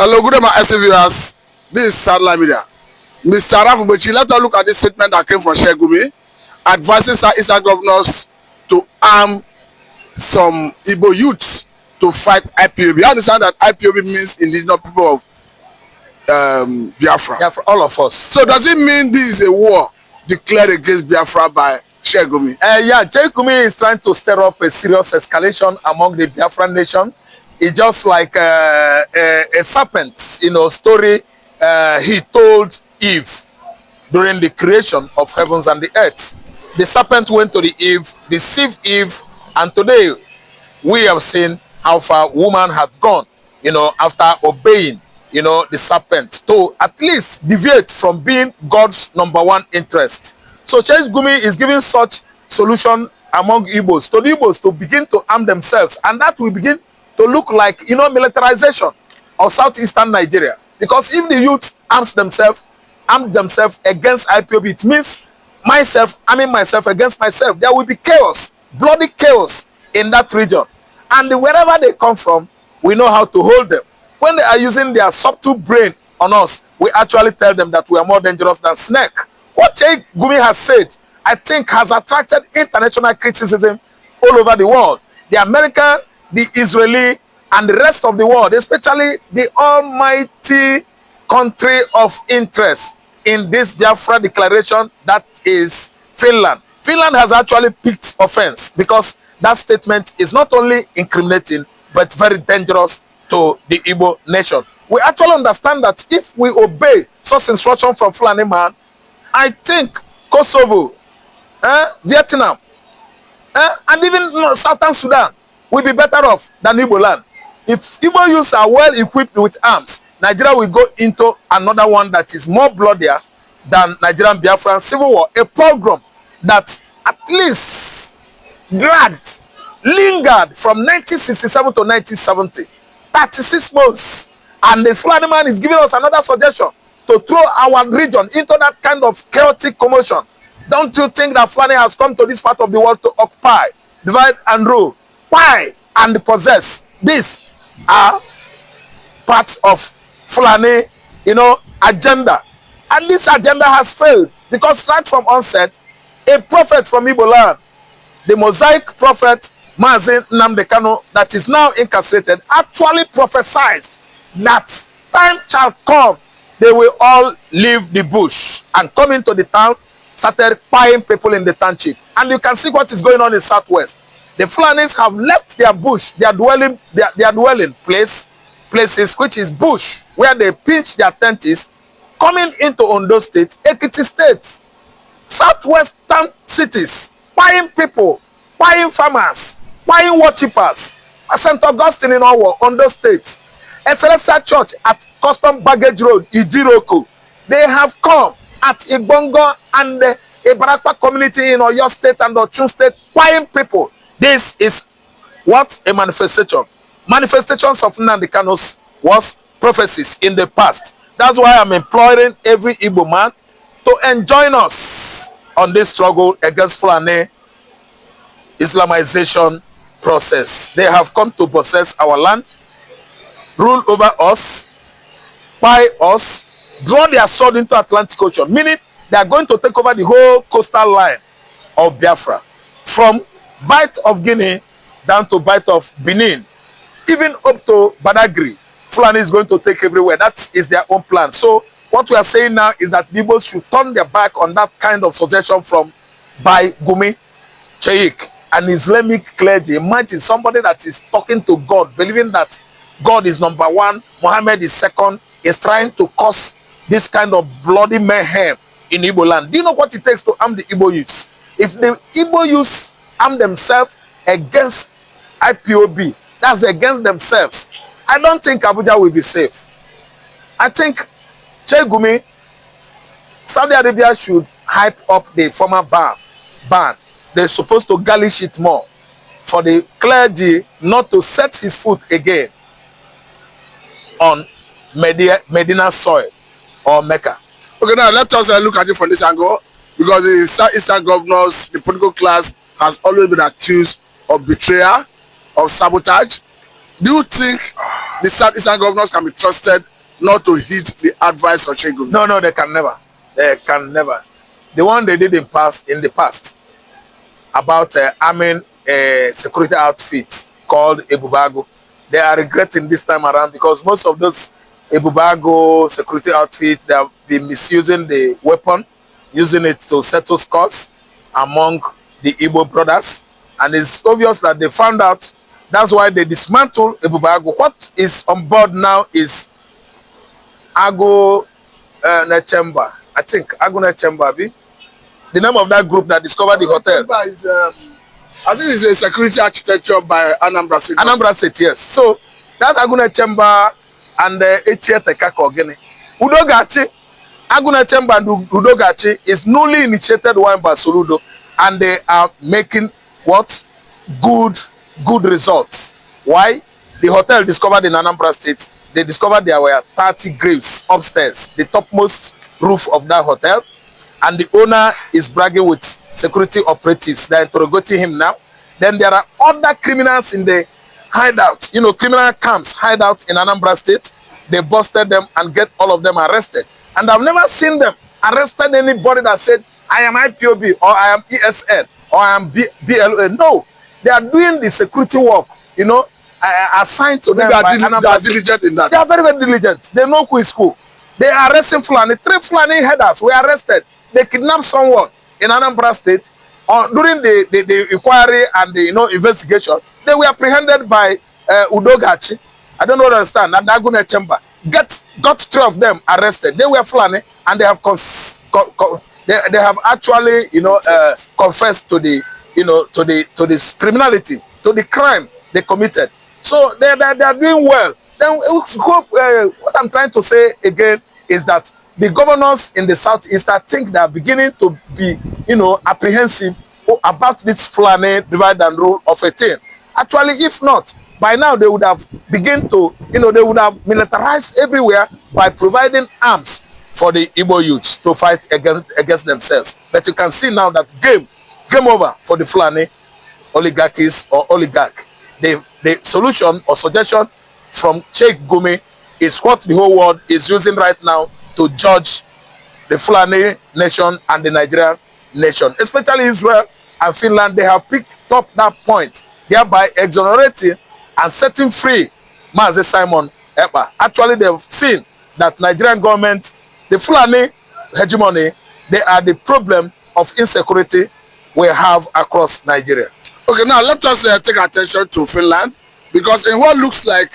Hello, good evening, SC viewers. This is Satellite Media. Mr. Rafubochi, let us look at this statement that came from Sheik Gumi, advising Southeastern governors to arm some Igbo youths to fight IPOB. You understand that IPOB means indigenous people of Biafra. Yeah, for all of us. So does it mean this is a war declared against Biafra by Sheik Gumi? Yeah, Sheik Gumi is trying to stir up a serious escalation among the Biafran nation. It's just like a serpent, story he told Eve during the creation of heavens and the earth. The serpent went to the Eve, deceived Eve, and today we have seen how far woman had gone, after obeying, the serpent to at least deviate from being God's #1 interest. So Sheik Gumi is giving such solution among Igbos, to the Igbos to begin to arm themselves, and that will begin to look like, militarization of southeastern Nigeria. Because if the youth arm themselves against IPOB, it means arming myself against myself. There will be chaos, bloody chaos in that region. And wherever they come from, we know how to hold them. When they are using their subtle brain on us, we actually tell them that we are more dangerous than snake. What Sheik Gumi has said, I think, has attracted international criticism all over the world. The American, the Israeli, and the rest of the world, especially the almighty country of interest in this Biafra declaration, that is Finland. Finland has actually picked offense because that statement is not only incriminating but very dangerous to the Igbo nation. We actually understand that if we obey such instruction from Fulani man, I think Kosovo, Vietnam, and even Southern Sudan will be better off than Igbo land. If Igbo youths are well equipped with arms, Nigeria will go into another one that is more bloodier than Nigerian Biafran civil war, a pogrom that at least lingered from 1967 to 1970, 36 months. And this Fulani man is giving us another suggestion to throw our region into that kind of chaotic commotion. Don't you think that Fulani has come to this part of the world to occupy, divide and rule, buy and possess? These are parts of Fulani, agenda. And this agenda has failed because right from onset, a prophet from Igbo land, the Mosaic prophet Mazin Nnamdi Kanu, that is now incarcerated, actually prophesied that time shall come, they will all leave the bush and come into the town, started buying people in the township. And you can see what is going on in Southwest. The Fulanis have left their bush, their dwelling places, which is bush, where they pitch their tents, coming into Ondo State, Ekiti State, southwestern cities, buying people, buying farmers, buying worshippers. St. Augustine in Ondo State, Celestial Church at Custom Baggage Road, Idiroko. They have come at Igbongo and the Ibarakwa community in Oyo State and Ochun State, buying people. This is what a manifestation. Manifestations of Nnamdi Kanu's was prophecies in the past. That's why I'm imploring every Igbo man to join us on this struggle against Fulani Islamization process. They have come to possess our land, rule over us, buy us, draw their sword into Atlantic Ocean, meaning they are going to take over the whole coastal line of Biafra, from Bight of Guinea down to Bight of Benin, even up to Badagry. Fulani is going to take everywhere. That is their own plan. So what we are saying now is that the Igbos should turn their back on that kind of suggestion from Gumi, Sheik, an Islamic clergy. Imagine somebody that is talking to God, believing that God is #1, Muhammad is second, is trying to cause this kind of bloody mayhem in Igbo land. Do you know what it takes to arm the Igbo youths? If the Igbo youths arm themselves against IPOB, that's against themselves, I don't think Abuja will be safe. I think Sheik Gumi, Saudi Arabia should hype up the former ban. They're supposed to garnish it more for the clergy not to set his foot again on Medina soil or Mecca. Okay, now let us look at it from this angle, because the Southeastern governors, the political class, has always been accused of betrayal, of sabotage, Do you think the Southeastern governors can be trusted not to heed the advice of Sheik Gumi? No, no, they can never. They can never. The one they did in the past about arming a security outfit called Ebubago, they are regretting this time around because most of those Ebubago security outfits, they have been misusing the weapon, using it to settle scores among the Igbo brothers. And it's obvious that they found out. That's why they dismantled Ebubago. What is on board now is Ago Nechemba. I think Ago Nechemba, the name of that group that discovered the hotel. Is, I think it's a security architecture by Anambra State. Anambra State, yes. So that Ago Nechemba and Echiete Kakogene. Udogachi, Ago Nechemba and Udogachi is newly initiated one by Soludo, and they are making what? Good results. Why? The hotel discovered in Anambra State, they discovered there were 30 graves upstairs, the topmost roof of that hotel, and the owner is bragging with security operatives. They're interrogating him now. Then there are other criminals in the hideout, you know, criminal camps hideout in Anambra State. They busted them and get all of them arrested. And I've never seen them arrested anybody that said, I am IPOB or I am ESN or I am BLA. No. They are doing the security work, you know, assigned to them by Anambra. They are diligent in that. They are very, very diligent. They know who is who. They are arresting Fulani. 3 Fulani headers were arrested. They kidnapped someone in Anambra State. During the inquiry and the investigation, they were apprehended by Udogachi. I don't know what I understand. And Agune Chamber got 3 of them arrested. They were Fulani, and they have they have actually confessed to the to this criminality, to the crime they committed. So they are doing well. Then what I'm trying to say again is that the governors in the Southeast, I think they are beginning to be, apprehensive about this Fulani divide and rule of a thing. Actually, if not, by now they would have begun to, they would have militarized everywhere by providing arms for the Igbo youths to fight against themselves. But you can see now that game over for the Fulani oligarchies or oligarch. The solution or suggestion from Sheik Gumi is what the whole world is using right now to judge the Fulani nation and the Nigerian nation, especially Israel and Finland. They have picked up that point, thereby exonerating and setting free Mazi Simon Ekpa. Actually, they've seen that Nigerian government, the Fulani hegemony, they are the problem of insecurity we have across Nigeria. Okay, now let us take attention to Finland, because in what looks like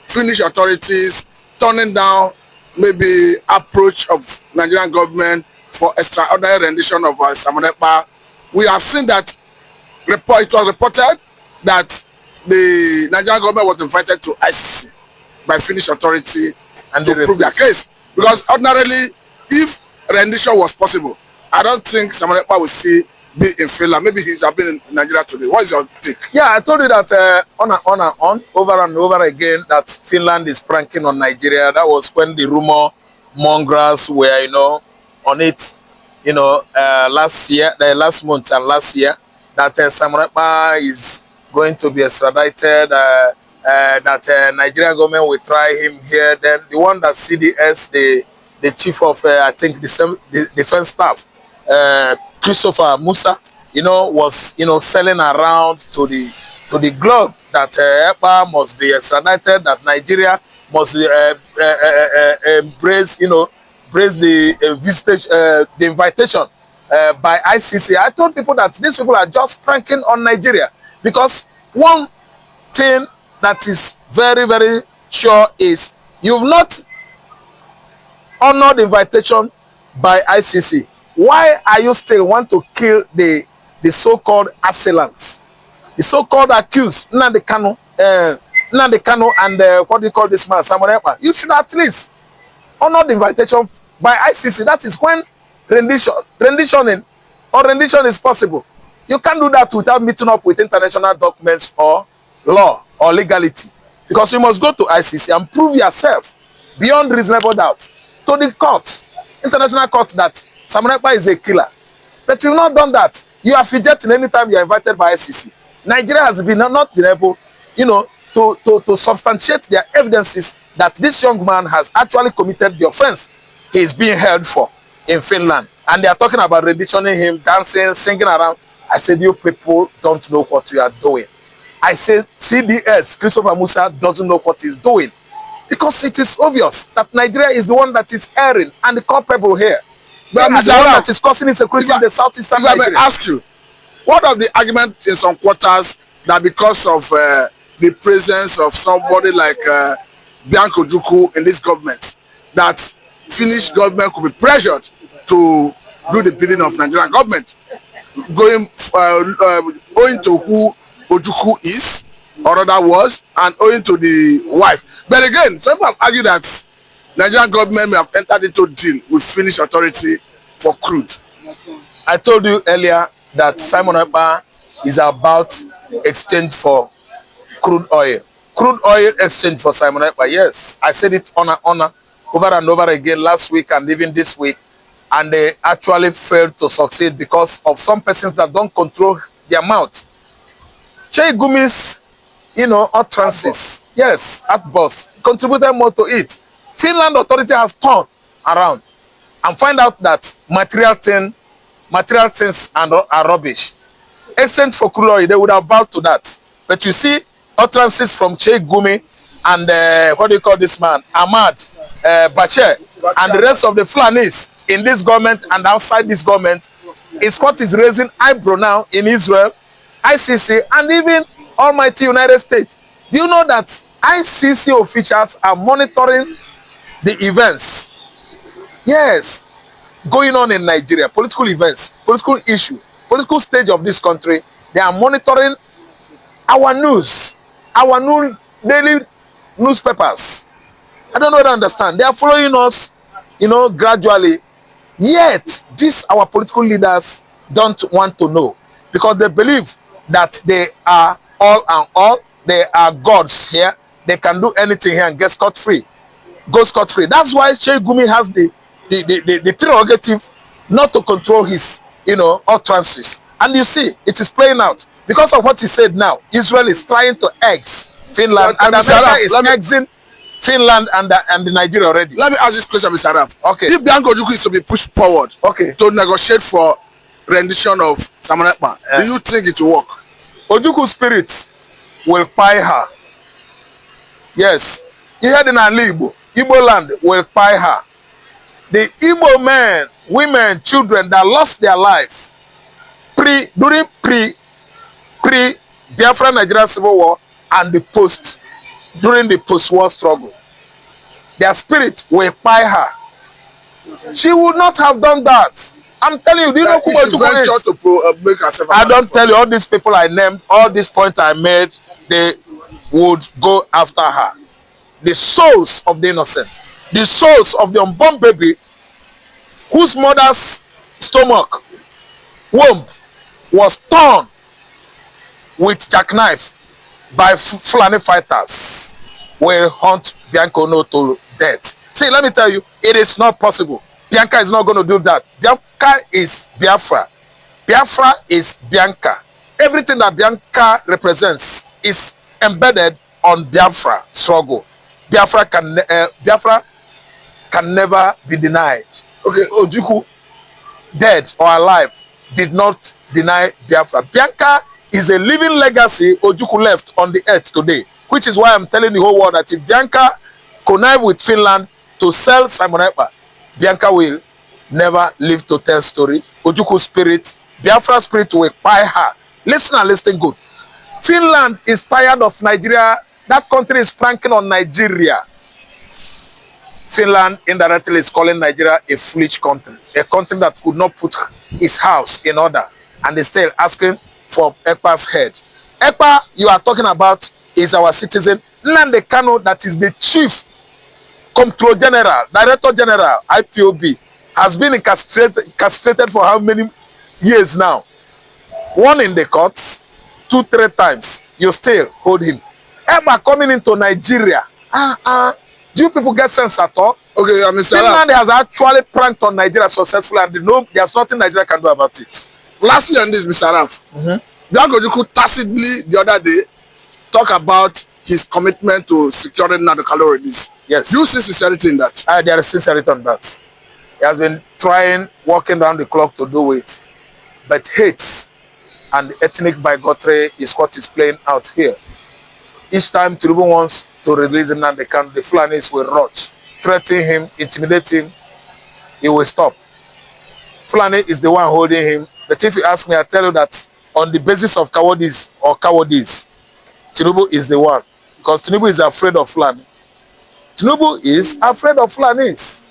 Finnish authorities turning down maybe approach of Nigerian government for extraordinary rendition of Simon Ekpa, we have seen that it was reported that the Nigerian government was invited to ICC by Finnish authority and to prove their case. Because ordinarily, if rendition was possible, I don't think Simon Ekpa will see be in Finland. Maybe he's been in Nigeria today. What is your take? Yeah, I told you that on, over and over again, that Finland is pranking on Nigeria. That was when the rumor mongers were, on it, last month and last year, that Simon Ekpa is going to be extradited, that Nigerian government will try him here. Then the one that CDS, the chief of, I think, the defense staff, Christopher Musa, was, selling around to the globe that Ekpa must be extradited, that Nigeria must embrace the visitation, the invitation by ICC. I told people that these people are just pranking on Nigeria, because one thing that is very, very sure is you've not honored the invitation by ICC. Why are you still want to kill the so-called assailants, the so-called accused, Nnamdi Kanu and what do you call this man, Simon Ekpa? You should at least honor the invitation by ICC. That is when rendition is possible. You can't do that without meeting up with international documents or law or legality, because you must go to ICC and prove yourself beyond reasonable doubt to the court, international court, that Simon Ekpa is a killer. But you've not done that. You are fidgeting anytime you are invited by ICC. Nigeria has not been able, to substantiate their evidences that this young man has actually committed the offense he is being held for in Finland. And they are talking about renditioning him, dancing, singing around. I said, you people don't know what you are doing. I said, CDS, Christopher Musa, doesn't know what he's doing. Because it is obvious that Nigeria is the one that is erring and the culpable here. But the one that is causing insecurity in the southeastern Nigeria. If I may ask you, what of the argument in some quarters that because of the presence of somebody like Bianco Ojukwu in this government, that Finnish government could be pressured to do the bidding of Nigerian government, owing to who Ojukwu is, or rather was, and owing to the wife. But again, some people have argued that Nigerian government may have entered into a deal with Finnish authority for crude. I told you earlier that Simon Ekpa is about exchange for crude oil. Crude oil exchange for Simon Ekpa, yes. I said it over and over again last week and even this week. And they actually failed to succeed because of some persons that don't control their mouth. Sheik Gumi's, utterances, yes, Igbos, contributed more to it. Finland authority has turned around and find out that material things are rubbish. Exchange for crude oil, they would have bowed to that. But you see, utterances from Sheik Gumi and what do you call this man, Ahmad Bashir, and the rest of the Fulanis in this government and outside this government is what is raising eyebrow now in Israel, ICC, and even almighty United States. Do you know that ICC officials are monitoring the events, yes, going on in Nigeria, political events, political issue, political stage of this country? They are monitoring our news, our new daily newspapers. I don't know what I understand. They are following us, gradually. Yet, our political leaders don't want to know because they believe that they are all and all. They are gods here. They can do anything here and get scot-free. Go scot-free. That's why Sheik Gumi has the prerogative not to control his, utterances. And you see, it is playing out. Because of what he said now, Israel is trying to ex Finland, and America is exing Finland and Nigeria already. Let me ask this question, Mr. Arab. Okay. If Bianco Ojukwu is to be pushed forward to negotiate for rendition of Simon Ekpa, do you think it will work? Ojukwu spirit will buy her. Yes. You heard in Igbo. Igbo land will buy her. The Igbo men, women, children that lost their life during pre-Biafra Nigeria Civil War and during the post-war struggle, their spirit will buy her. She would not have done that. I'm telling you, do you know who Ojukwu is? I don't tell you, all these people I named, all these points I made, they would go after her. The souls of the innocent, the souls of the unborn baby whose mother's stomach, womb, was torn with jackknife by Fulani fighters will hunt Bianco no to death. See, let me tell you, it is not possible. Bianca is not going to do that. Bianca is Biafra. Biafra is Bianca. Everything that Bianca represents is embedded on Biafra struggle. Biafra can never be denied. Okay, Ojukwu, dead or alive, did not deny Biafra. Bianca is a living legacy Ojukwu left on the earth today, which is why I'm telling the whole world that if Bianca connive with Finland to sell Simon Ekpa, Bianca will never live to tell story. Ojukwu spirit, Biafra spirit will buy her. Listen and listen good. Finland is tired of Nigeria. That country is pranking on Nigeria. Finland indirectly is calling Nigeria a foolish country, a country that could not put its house in order, and is still asking for Ekpa's head. Ekpa, you are talking about, is our citizen. Nnamdi Kanu, that is the chief Comptroller General, Director General, IPOB, has been castrated for how many years now? One in the courts, 2-3 times. You still hold him. Ekpa coming into Nigeria. Do you people get sense at all? Okay, Mr. Finland has actually pranked on Nigeria successfully, and there's nothing Nigeria can do about it. Lastly on this, Mr. Araf, Bianco Ojukwu tacitly the other day talk about his commitment to securing Nnamdi Kanu release. Yes. Do you see sincerity in that? There is sincerity on that. He has been trying, working around the clock to do it. But hate and ethnic bigotry is what is playing out here. Each time Tinubu wants to release Nnamdi Kanu, the Fulanis will rush, threaten him, intimidate him. He will stop. Fulani is the one holding him. But if you ask me, I tell you that on the basis of cowardice, Tinubu is the one. Because Tinubu is afraid of Fulani. Tinubu is afraid of Fulanis.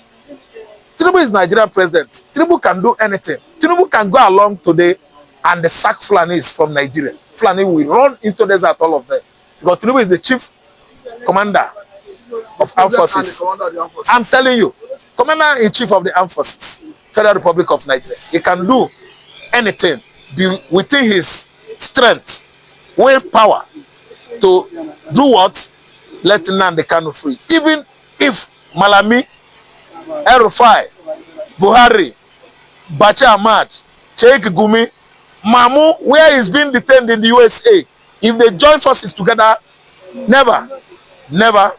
Tinubu is Nigerian president. Tinubu can do anything. Tinubu can go along today and sack Fulanis from Nigeria. Fulani will run into desert, all of them. Because Tinubu is the chief commander of armed forces. I'm telling you, commander-in-chief of the armed forces, Federal Republic of Nigeria. He can do anything within his strength, willpower to do what? Let Nnamdi Kanu free. Even if Malami, El-Rufai, Buhari, Bacha Ahmad, Sheik Gumi, Mamu, where he's being detained in the USA, if they join forces together, never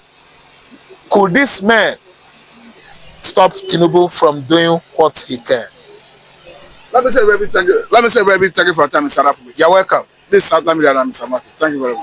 could this man stop Tinubu from doing what he can. Let me say very big thank you. Let me say very big thank you for your time, Mr. Arafu. You're welcome. This is South Lamida and Mr. Martin. Thank you very much.